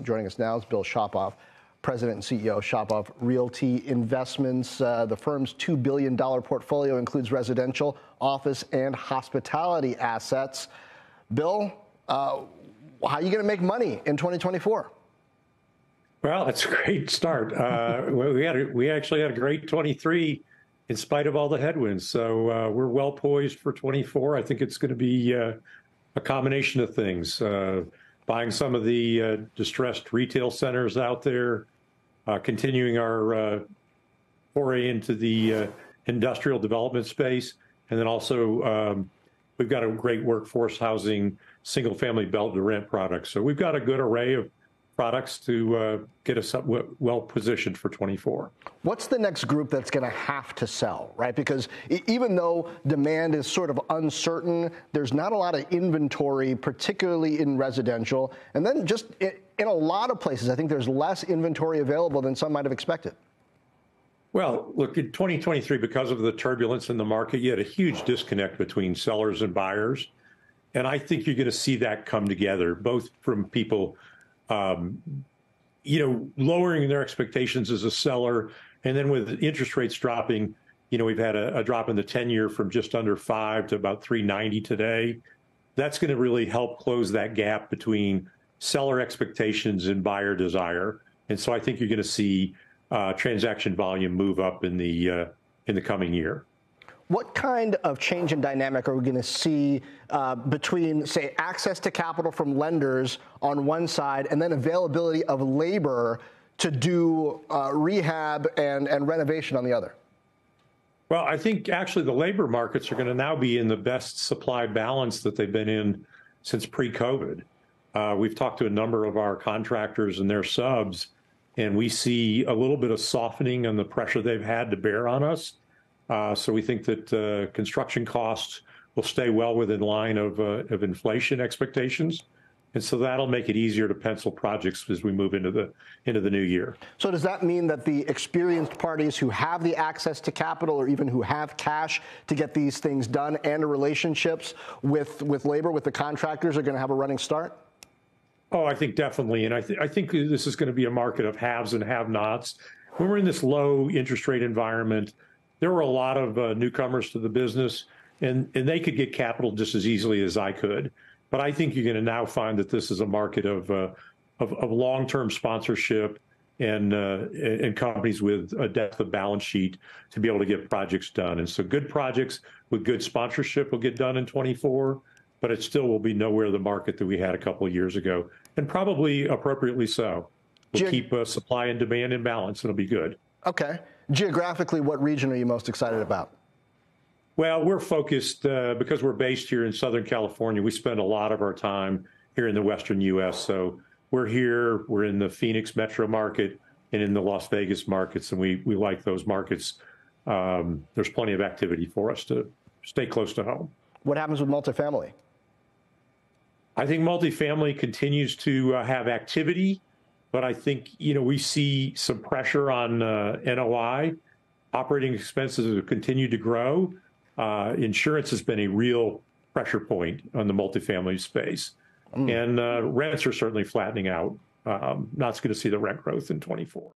Joining us now is Bill Shopoff, President and CEO of Shopoff Realty Investments. The firm's $2 billion portfolio includes residential, office, and hospitality assets. Bill, how are you going to make money in 2024? Well, that's a great start. We actually had a great 23 in spite of all the headwinds. So we're well poised for 24. I think it's going to be a combination of things. Buying some of the distressed retail centers out there, continuing our foray into the industrial development space, and then also we've got a great workforce housing, single-family build-to-rent products. So we've got a good array of products to get us up well positioned for 24. What's the next group that's going to have to sell, right? Because even though demand is sort of uncertain, there's not a lot of inventory, particularly in residential. And then just in a lot of places, I think there's less inventory available than some might have expected. Well, look, in 2023, because of the turbulence in the market, you had a huge disconnect between sellers and buyers. And I think you're going to see that come together, both from people lowering their expectations as a seller. And then with interest rates dropping, we've had a drop in the 10-year from just under 5 to about 390 today. That's going to really help close that gap between seller expectations and buyer desire. And so I think you're going to see transaction volume move up in the coming year. What kind of change in dynamic are we going to see between, say, access to capital from lenders on one side and then availability of labor to do rehab and renovation on the other? Well, I think actually the labor markets are going to now be in the best supply balance that they've been in since pre-COVID. We've talked to a number of our contractors and their subs, and we see a little bit of softening on the pressure they've had to bear on us. So we think that construction costs will stay well within line of inflation expectations. And so that'll make it easier to pencil projects as we move into the new year. So does that mean that the experienced parties who have the access to capital or even who have cash to get these things done and the relationships with labor, with the contractors, are going to have a running start? Oh, I think definitely. And I think this is going to be a market of haves and have-nots. When we're in this low interest rate environment, there were a lot of newcomers to the business, and they could get capital just as easily as I could. But I think you're going to now find that this is a market of long-term sponsorship and companies with a depth of balance sheet to be able to get projects done. And so good projects with good sponsorship will get done in 24, but it still will be nowhere the market that we had a couple of years ago, and probably appropriately so. We'll keep supply and demand in balance. It'll be good. Okay. Geographically, what region are you most excited about? Well, we're focused because we're based here in Southern California. We spend a lot of our time here in the Western U.S. So we're here. We're in the Phoenix metro market and in the Las Vegas markets, and we like those markets. There's plenty of activity for us to stay close to home. What happens with multifamily? I think multifamily continues to have activity. But I think, we see some pressure on NOI. Operating expenses have continued to grow. Insurance has been a real pressure point on the multifamily space. And rents are certainly flattening out. Not going to see the rent growth in 24.